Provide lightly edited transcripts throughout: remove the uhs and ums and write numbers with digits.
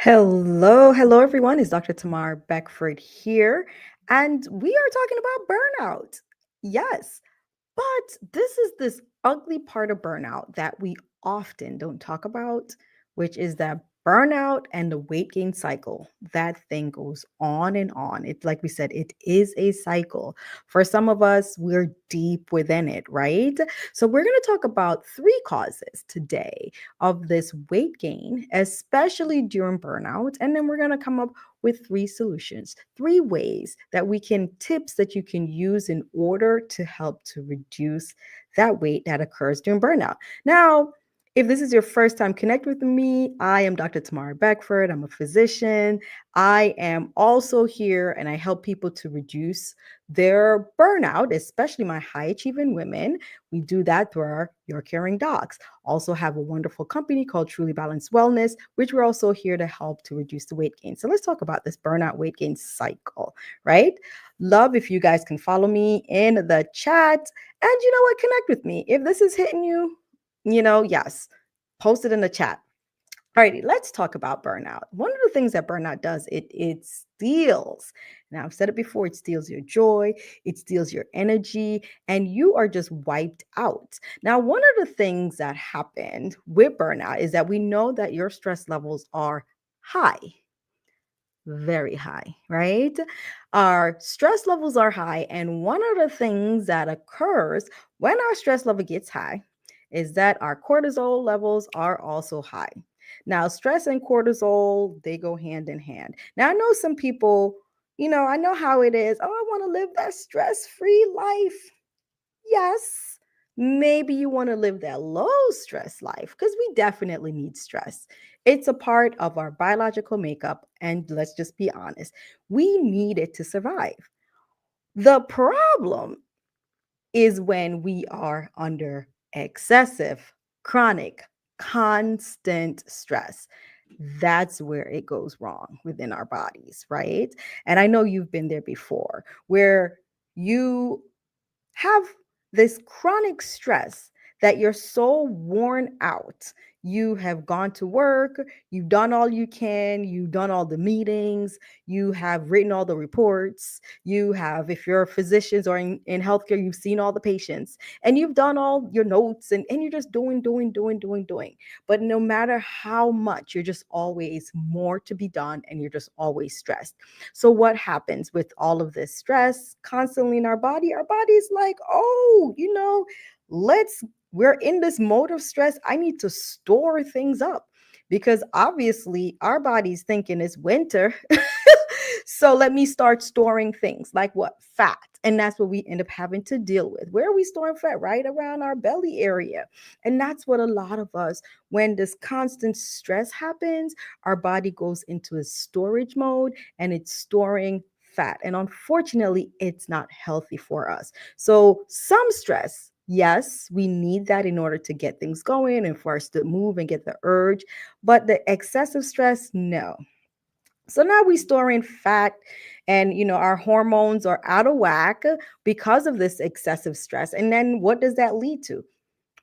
Hello, everyone. It's Dr. Tamar Beckford here, and we are talking about burnout. Yes, but this ugly part of burnout that we often don't talk about, which is that burnout and the weight gain cycle. That thing goes on and on. It's like we said, it is a cycle. For some of us, we're deep within it, right? So we're going to talk about three causes today of this weight gain, especially during burnout. And then we're going to come up with three solutions, three ways that we can, tips that you can use in order to help to reduce that weight that occurs during burnout. Now, if this is your first time connecting with me, I am Dr. Tamara Beckford. I'm a physician. I am also here and I help people to reduce their burnout, especially my high achieving women. We do that through our Your Caring Docs. Also have a wonderful company called Truly Balanced Wellness, which we're also here to help to reduce the weight gain. So let's talk about this burnout weight gain cycle, right? Love if you guys can follow me in the chat and you know what, connect with me. If this is hitting you, yes, post it in the chat. Alrighty, let's talk about burnout. One of the things that burnout does, it steals. Now, I've said it before, it steals your joy, it steals your energy, and you are just wiped out. Now, one of the things that happened with burnout is that we know that your stress levels are high, very high, right? Our stress levels are high, and one of the things that occurs when our stress level gets high is that our cortisol levels are also high. Now, stress and cortisol, they go hand in hand. Now, I know some people, I know how it is. Oh, I want to live that stress-free life. Yes, maybe you want to live that low stress life because we definitely need stress. It's a part of our biological makeup. And let's just be honest, we need it to survive. The problem is when we are under excessive, chronic, constant stress. That's where it goes wrong within our bodies, right? And I know you've been there before where you have this chronic stress that you're so worn out. You have gone to work, you've done all you can, you've done all the meetings, you have written all the reports, you have, if you're physicians or in healthcare, you've seen all the patients, and you've done all your notes, and you're just doing. But no matter how much, you're just always more to be done, and you're just always stressed. So what happens with all of this stress constantly in our body? Our body's like, oh, let's we're in this mode of stress. I need to store things up because obviously our body's thinking it's winter. So let me start storing things like what? Fat. And that's what we end up having to deal with. Where are we storing fat? Right around our belly area. And that's what a lot of us, when this constant stress happens, our body goes into a storage mode and it's storing fat. And unfortunately, it's not healthy for us. So, some stress, yes, we need that in order to get things going and for us to move and get the urge. But the excessive stress, no. So now we store in fat and our hormones are out of whack because of this excessive stress. And then what does that lead to?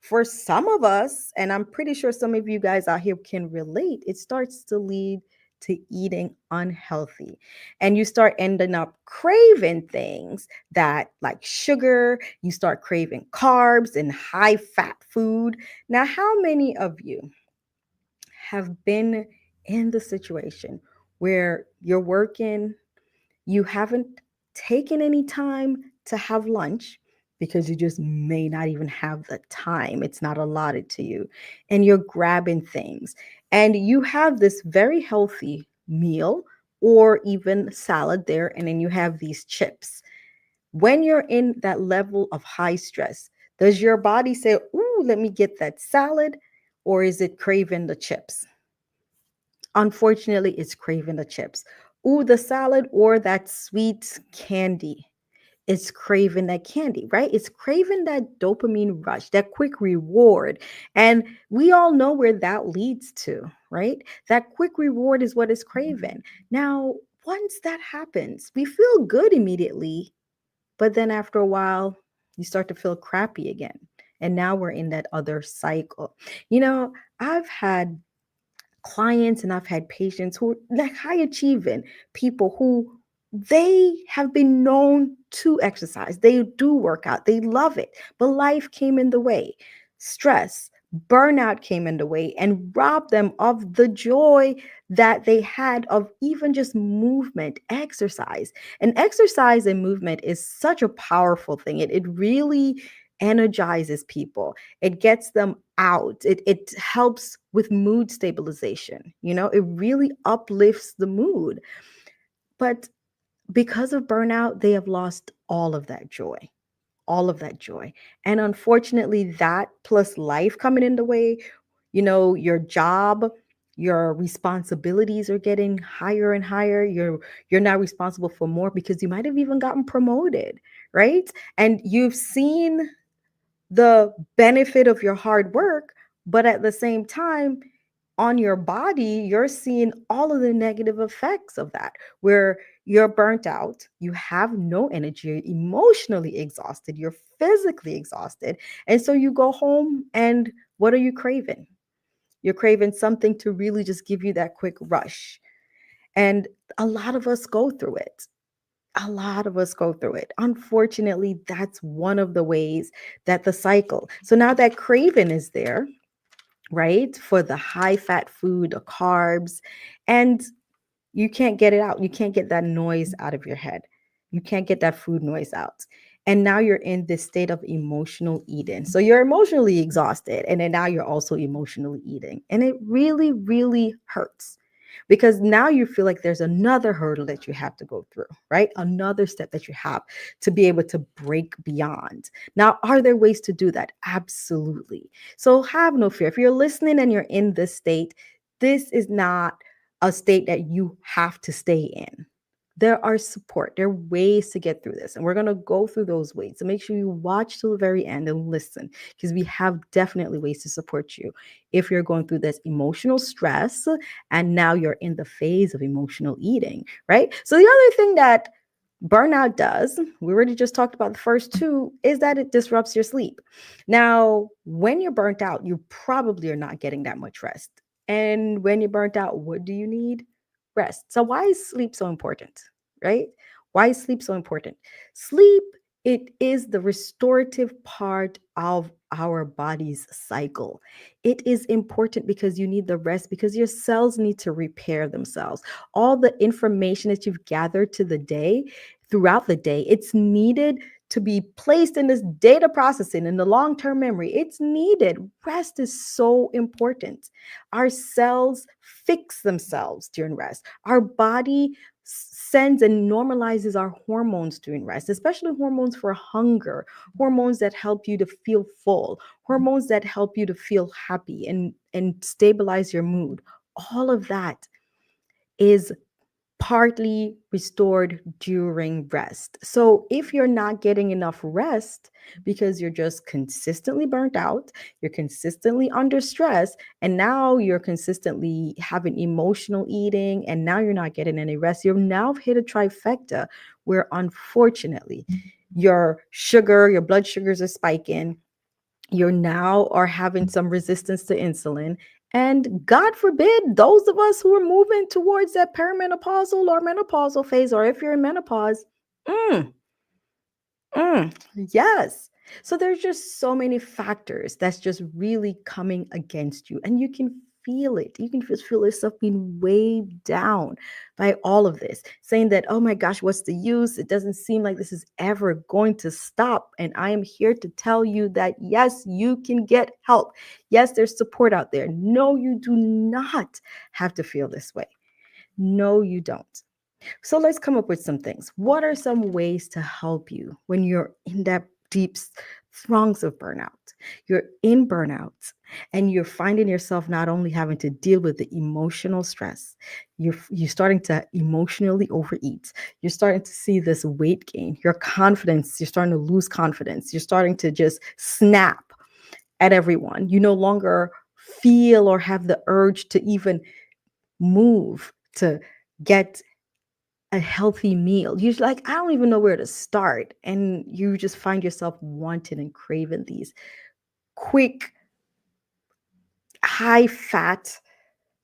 For some of us, and I'm pretty sure some of you guys out here can relate, it starts to lead to eating unhealthy. And you start ending up craving things that like sugar, you start craving carbs and high fat food. Now, how many of you have been in the situation where you're working, you haven't taken any time to have lunch because you just may not even have the time. It's not allotted to you. And you're grabbing things. And you have this very healthy meal or even salad there. And then you have these chips. When you're in that level of high stress, does your body say, ooh, let me get that salad? Or is it craving the chips? Unfortunately, it's craving the chips. Ooh, the salad or that sweet candy. It's craving that candy, right? It's craving that dopamine rush, that quick reward. And we all know where that leads to, right? That quick reward is what is craving. Now, once that happens, we feel good immediately, but then after a while, you start to feel crappy again. And now we're in that other cycle. I've had Clients, and I've had patients who are like high achieving people who they have been known to exercise. They do work out. They love it. But life came in the way. Stress, burnout came in the way and robbed them of the joy that they had of even just movement, exercise. And exercise and movement is such a powerful thing. It really energizes people. It gets them out. It helps with mood stabilization. It really uplifts the mood. But because of burnout, they have lost all of that joy. All of that joy. And unfortunately, that plus life coming in the way, your job, your responsibilities are getting higher and higher. You're now responsible for more because you might have even gotten promoted, right? And you've seen the benefit of your hard work, but at the same time, on your body, you're seeing all of the negative effects of that, where you're burnt out, you have no energy, you're emotionally exhausted, you're physically exhausted. And so you go home, and what are you craving? You're craving something to really just give you that quick rush. And a lot of us go through it. A lot of us go through it. Unfortunately, that's one of the ways that the cycle. So now that craving is there, right? For the high fat food, the carbs, and you can't get it out. You can't get that noise out of your head. You can't get that food noise out. And now you're in this state of emotional eating. So you're emotionally exhausted. And then now you're also emotionally eating. And it really, really hurts because now you feel like there's another hurdle that you have to go through, right? Another step that you have to be able to break beyond. Now, are there ways to do that? Absolutely. So have no fear. If you're listening and you're in this state, this is not a state that you have to stay in. There are support. There are ways to get through this. And we're going to go through those ways. So make sure you watch till the very end and listen because we have definitely ways to support you if you're going through this emotional stress and now you're in the phase of emotional eating, right? So the other thing that burnout does, we already just talked about the first two, is that it disrupts your sleep. Now, when you're burnt out, you probably are not getting that much rest. And when you're burnt out, what do you need? Rest. So why is sleep so important, right? Why is sleep so important? Sleep, it is the restorative part of our body's cycle. It is important because you need the rest because your cells need to repair themselves. All the information that you've gathered to the day, throughout the day, it's needed to be placed in this data processing in the long-term memory. It's needed. Rest is so important. Our cells fix themselves during rest. Our body sends and normalizes our hormones during rest, especially hormones for hunger, hormones that help you to feel full, hormones that help you to feel happy and stabilize your mood. All of that is partly restored during rest. So if you're not getting enough rest because you're just consistently burnt out, you're consistently under stress, and now you're consistently having emotional eating, and now you're not getting any rest, you've now hit a trifecta where unfortunately your blood sugars are spiking, you're now are having some resistance to insulin. And God forbid, those of us who are moving towards that perimenopausal or menopausal phase, or if you're in menopause, mm, yes. So there's just so many factors that's just really coming against you. And you can feel it. You can just feel yourself being weighed down by all of this, saying that, oh my gosh, what's the use? It doesn't seem like this is ever going to stop. And I am here to tell you that, yes, you can get help. Yes, there's support out there. No, you do not have to feel this way. No, you don't. So let's come up with some things. What are some ways to help you when you're in that deep throngs of burnout? You're in burnout and you're finding yourself not only having to deal with the emotional stress, you're starting to emotionally overeat. You're starting to see this weight gain. Your confidence, you're starting to lose confidence. You're starting to just snap at everyone. You no longer feel or have the urge to even move to get a healthy meal. You're like, I don't even know where to start. And you just find yourself wanting and craving these quick, high fat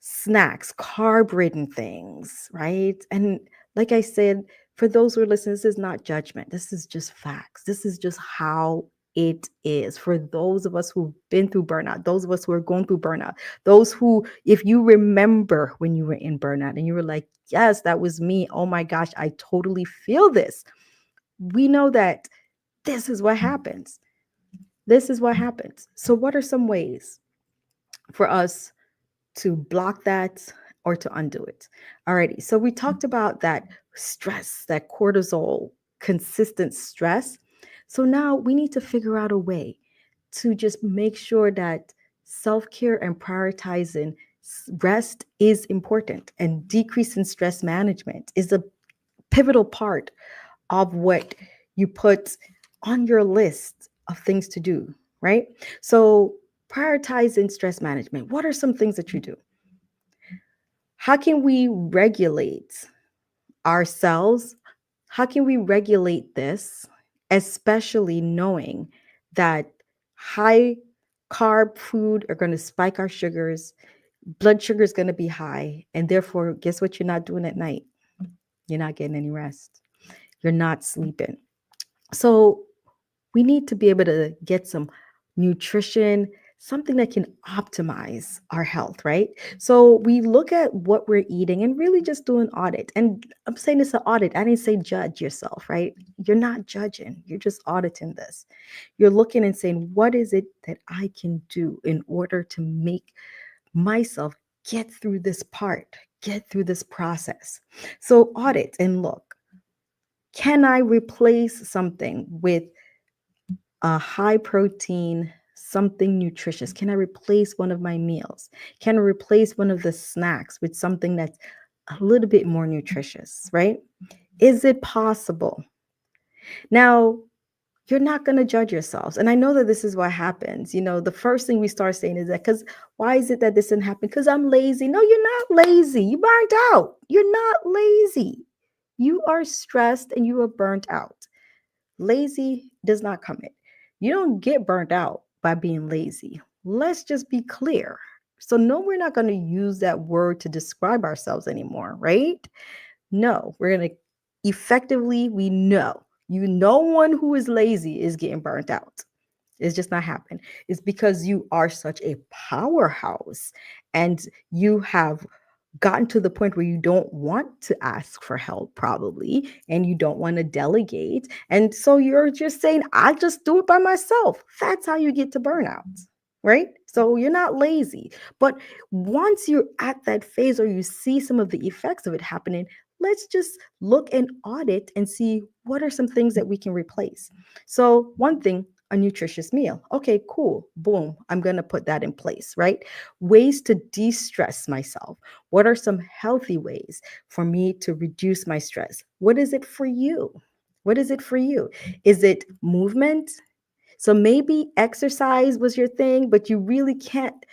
snacks, carb-ridden things, right? And like I said, for those who are listening, this is not judgment. This is just facts. This is just how it is for those of us who've been through burnout, those of us who are going through burnout, those who, if you remember when you were in burnout and you were like, yes, that was me. Oh my gosh, I totally feel this. We know that this is what happens. This is what happens. So, what are some ways for us to block that or to undo it? Alrighty. So, we talked about that stress, that cortisol, consistent stress. So, now we need to figure out a way to just make sure that self care and prioritizing rest is important, and decreasing stress management is a pivotal part of what you put on your list of things to do, right? So, prioritizing stress management. What are some things that you do? How can we regulate ourselves? How can we regulate this, especially knowing that high carb food are going to spike our sugars, blood sugar is going to be high, and therefore, guess what you're not doing at night? You're not getting any rest. You're not sleeping. So, we need to be able to get some nutrition, something that can optimize our health, right? So we look at what we're eating and really just do an audit. And I'm saying it's an audit. I didn't say judge yourself, right? You're not judging, you're just auditing this. You're looking and saying, what is it that I can do in order to make myself get through this part, get through this process? So audit and look, can I replace something with a high protein, something nutritious? Can I replace one of my meals? Can I replace one of the snacks with something that's a little bit more nutritious, right? Is it possible? Now, you're not going to judge yourselves. And I know that this is what happens. The first thing we start saying is that, because why is it that this didn't happen? Because I'm lazy. No, you're not lazy. You burnt out. You're not lazy. You are stressed and you are burnt out. Lazy does not come in. You don't get burnt out by being lazy. Let's just be clear. So, no, we're not going to use that word to describe ourselves anymore, right? No, we're going to effectively, we know no one who is lazy is getting burnt out. It's just not happening. It's because you are such a powerhouse and you have gotten to the point where you don't want to ask for help, probably, and you don't want to delegate. And so you're just saying, I just do it by myself. That's how you get to burnout, right? So you're not lazy. But once you're at that phase or you see some of the effects of it happening, let's just look and audit and see what are some things that we can replace. So, one thing, a nutritious meal. Okay, cool. Boom. I'm going to put that in place, right? Ways to de stress myself. What are some healthy ways for me to reduce my stress? What is it for you? What is it for you? Is it movement? So maybe exercise was your thing, but you really can't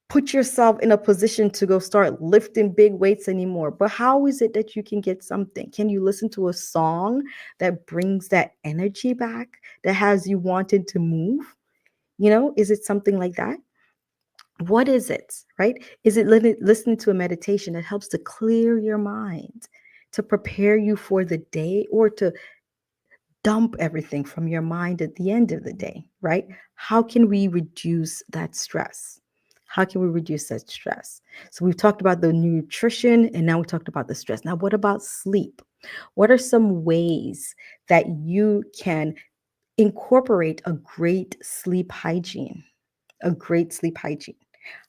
put yourself in a position to go start lifting big weights anymore. But how is it that you can get something? Can you listen to a song that brings that energy back, that has you wanting to move? Is it something like that? What is it, right? Is it listening to a meditation that helps to clear your mind, to prepare you for the day, or to dump everything from your mind at the end of the day, right? How can we reduce that stress? How can we reduce that stress? So we've talked about the nutrition and now we talked about the stress. Now, what about sleep? What are some ways that you can incorporate a great sleep hygiene? A great sleep hygiene.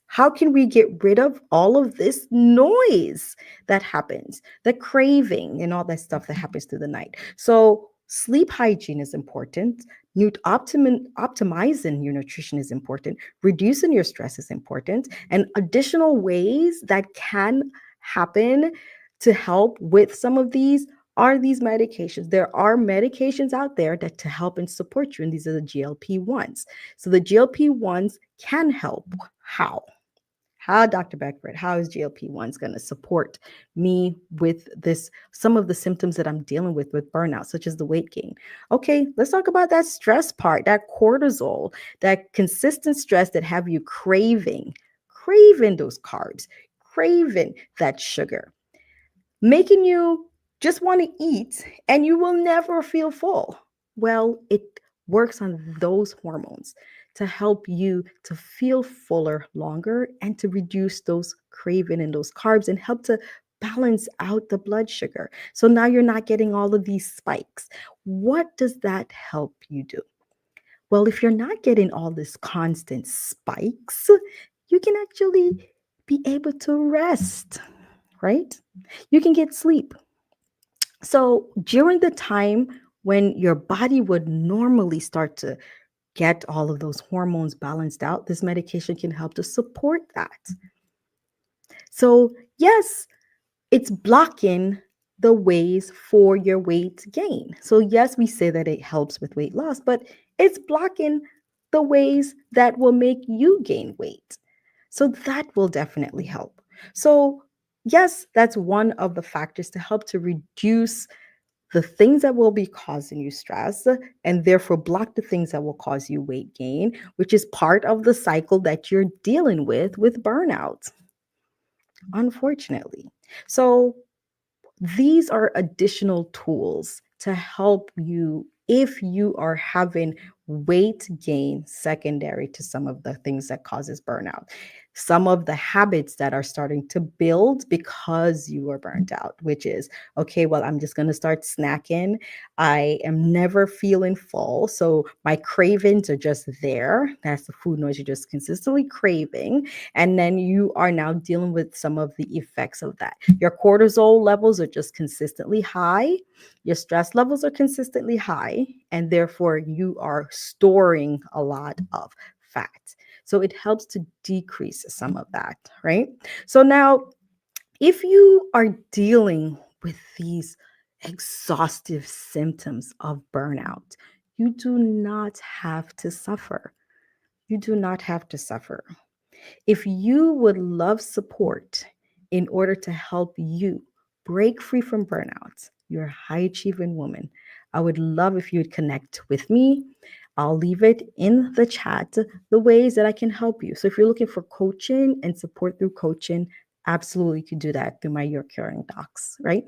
How can we get rid of all of this noise that happens, the craving and all that stuff that happens through the night? So, sleep hygiene is important. Optimizing your nutrition is important. Reducing your stress is important. And additional ways that can happen to help with some of these are these medications. There are medications out there that to help and support you, and these are the GLP-1s. So the GLP-1s can help. How? How, Dr. Beckford, how is GLP-1s going to support me with this, some of the symptoms that I'm dealing with burnout, such as the weight gain? Okay, let's talk about that stress part, that cortisol, that consistent stress that have you craving those carbs. craving that sugar, making you just want to eat and you will never feel full. Well, it works on those hormones to help you to feel fuller longer and to reduce those craving and those carbs and help to balance out the blood sugar. So now you're not getting all of these spikes. What does that help you do? Well, if you're not getting all this constant spikes, you can actually be able to rest, right? You can get sleep. So during the time when your body would normally start to get all of those hormones balanced out, this medication can help to support that. So, yes, it's blocking the ways for your weight gain. So, yes, we say that it helps with weight loss, but it's blocking the ways that will make you gain weight. So, that will definitely help. So, yes, that's one of the factors to help to reduce the things that will be causing you stress and therefore block the things that will cause you weight gain, which is part of the cycle that you're dealing with burnout, unfortunately. So, these are additional tools to help you if you are having weight gain secondary to some of the things that causes burnout. Some of the habits that are starting to build because you are burnt out, which is okay, well, I'm just going to start snacking. I am never feeling full. So my cravings are just there. That's the food noise you're just consistently craving. And then you are now dealing with some of the effects of that. Your cortisol levels are just consistently high. Your stress levels are consistently high. And therefore, you are storing a lot of fat. So it helps to decrease some of that, right? So now, if you are dealing with these exhaustive symptoms of burnout, you do not have to suffer. You do not have to suffer. If you would love support in order to help you break free from burnout, you're a high achieving woman. I would love if you would connect with me. I'll leave it in the chat, the ways that I can help you. So if you're looking for coaching and support through coaching, absolutely you could do that through my Your Caring Docs, right?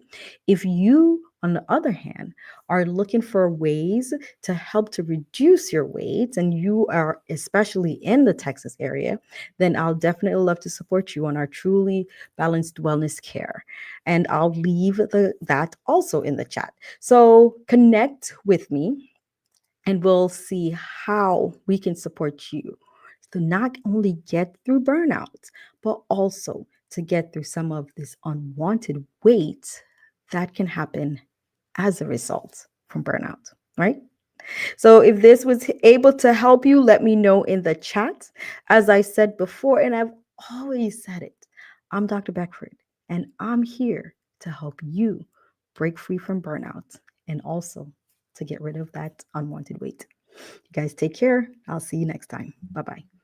If you, on the other hand, are looking for ways to help to reduce your weight, and you are especially in the Texas area, then I'll definitely love to support you on our truly balanced wellness care. And I'll leave that also in the chat. So connect with me and we'll see how we can support you to not only get through burnout, but also to get through some of this unwanted weight that can happen as a result from burnout, right? So if this was able to help you, let me know in the chat. As I said before, and I've always said it, I'm Dr. Beckford, and I'm here to help you break free from burnout and also to get rid of that unwanted weight. You guys take care. I'll see you next time. Bye bye.